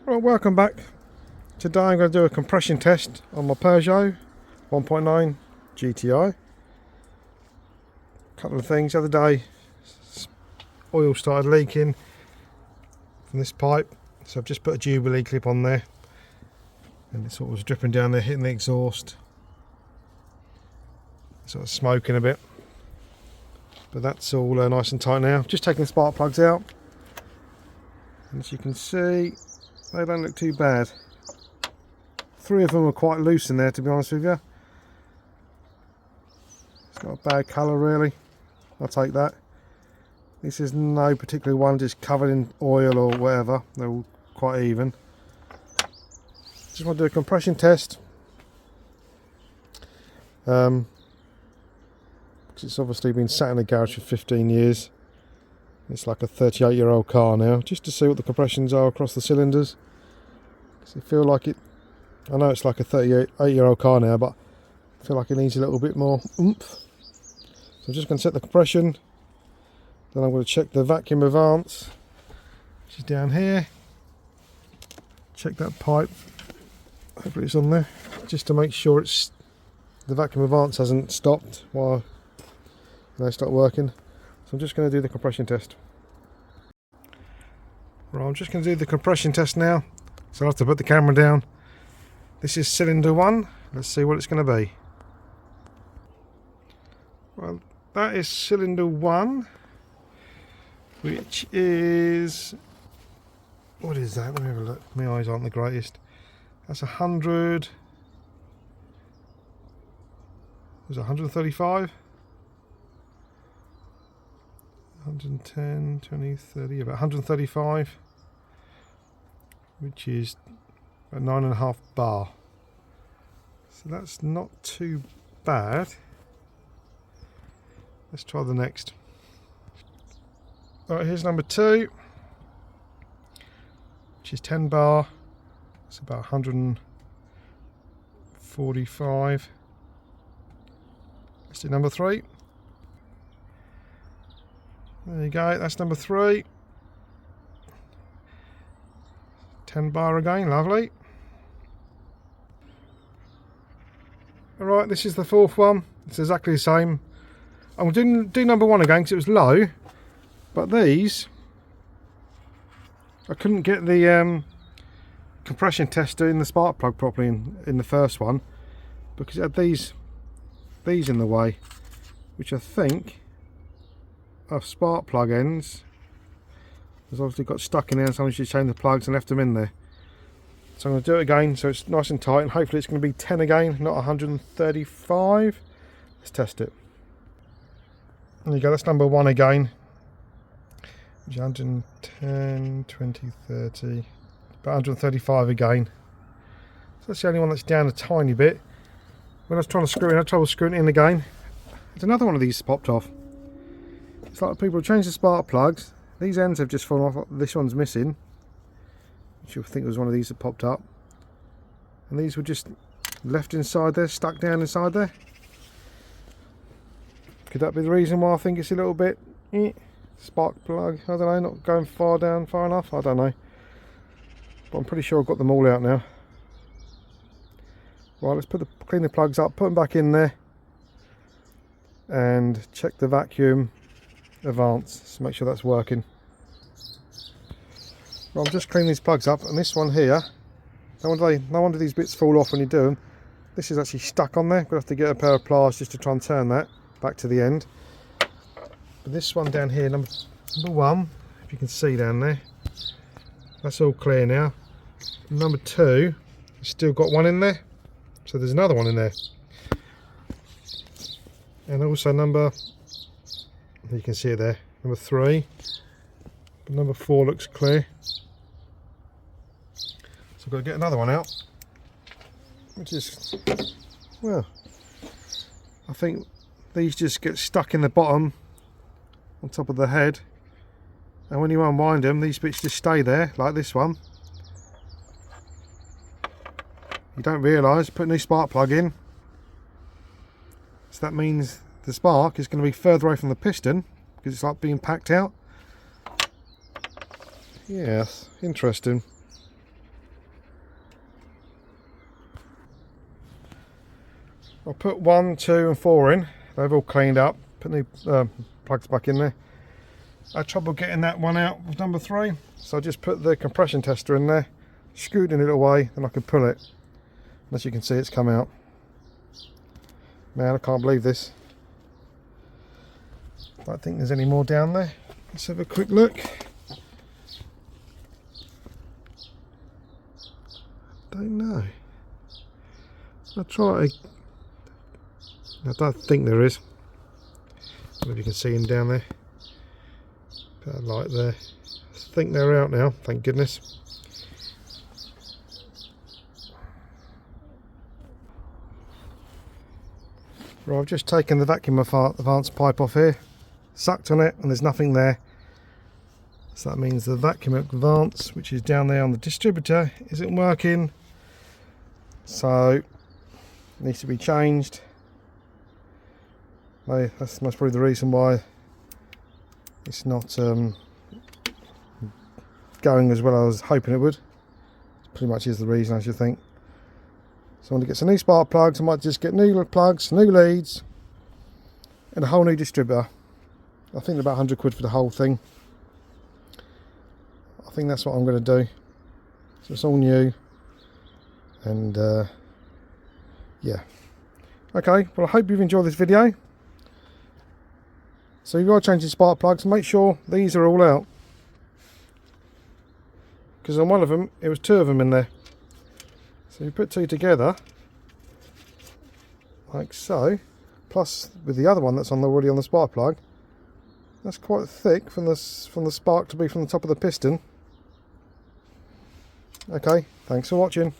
Well, welcome back. Today I'm going to do a compression test on my Peugeot 1.9 GTI. A couple of things. The other day, oil started leaking from this pipe, so I've just put a Jubilee clip on there, and it sort of was dripping down there, hitting the exhaust, sort of smoking a bit. But that's all nice and tight now. Just taking the spark plugs out, and as you can see, they don't look too bad. 3 of them are quite loose in there, to be honest with you. It's not a bad colour really. I'll take that. This is no particular one just covered in oil or whatever. They're all quite even. Just want to do a compression test. Because it's obviously been sat in the garage for 15 years. It's like a 38-year-old car now, just to see what the compressions are across the cylinders. Because I feel like it, I know it's like a 38-year-old car now, but I feel like it needs a little bit more oomph. So I'm just going to set the compression, then I'm going to check the vacuum advance, which is down here. Check that pipe, hopefully it's on there, just to make sure it's the vacuum advance hasn't stopped while they start working. So I'm just going to do the compression test. Right, I'm just going to do the compression test now. So I'll have to put the camera down. This is cylinder 1. Let's see what it's going to be. Well, that is cylinder 1, which is, what is that? Let me have a look. My eyes aren't the greatest. That's 100. Was it 135? 110, 20, 30, about 135, which is a 9.5 bar. So that's not too bad. Let's try the next. Alright, here's number 2, which is 10 bar. It's about 145. Let's do number 3. There you go, that's number 3. 10 bar again, lovely. Alright, this is the 4th one. It's exactly the same. I'm going to do number 1 again because it was low. But these, I couldn't get the compression tester in the spark plug properly in the first one, because it had these in the way, which I think are spark plug ends. There's obviously got stuck in there, and someone should change the plugs and left them in there. So I'm going to do it again so it's nice and tight, and hopefully it's going to be 10 again, not 135. Let's test it. There you go, that's number 1 again. 110, 20, 30, about 135 again. So that's the only one that's down a tiny bit. When I was trying to screw it in, I had trouble screwing it in again. There's another one of these popped off. It's like people change the spark plugs. These ends have just fallen off. This one's missing, which you'll think was one of these that popped up. And these were just left inside there, stuck down inside there. Could that be the reason why I think it's a little bit spark plug? I don't know, not going far down far enough. I don't know. But I'm pretty sure I've got them all out now. Right, let's clean the plugs up, put them back in there, and check the vacuum advance to make sure that's working. Well, I'm just cleaning these plugs up, and this one here, no wonder these bits fall off when you do them. This is actually stuck on there. I'm going to have to get a pair of pliers just to try and turn that back to the end. But this one down here, number 1, if you can see down there, that's all clear now. Number 2, it's still got one in there, so there's another one in there. And also you can see it there, number 3. But number 4 looks clear. So I've got to get another one out, which is, well, I think these just get stuck in the bottom on top of the head, and when you unwind them, these bits just stay there, like this one. You don't realise, put a new spark plug in, so that means the spark is going to be further away from the piston because it's like being packed out. Yes, interesting. I'll put 1, 2 and 4 in. They've all cleaned up. Put new plugs back in there. I had trouble getting that one out with number 3, so I just put the compression tester in there, scooting it away, and I can pull it. As you can see, it's come out. Man, I can't believe this. I don't think there's any more down there. Let's have a quick look. Don't know. I'll try. I don't think there is. Maybe you can see him down there. Put a light there. I think they're out now, thank goodness. Right, I've just taken the vacuum advance pipe off here, sucked on it, and there's nothing there. So that means the vacuum advance, which is down there on the distributor, isn't working. So it needs to be changed. That's most probably the reason why it's not going as well as I was hoping it would. Pretty much is the reason, I should think. So I want to get some new spark plugs. I might just get new plugs, new leads, and a whole new distributor. I think about 100 quid for the whole thing. I think that's what I'm going to do. So it's all new, and yeah. Okay, well I hope you've enjoyed this video. So if you are changing spark plugs, make sure these are all out, because on one of them it was 2 of them in there. So you put 2 together like so, plus with the other one that's already on the spark plug. That's quite thick from the spark to be from the top of the piston. Okay, thanks for watching.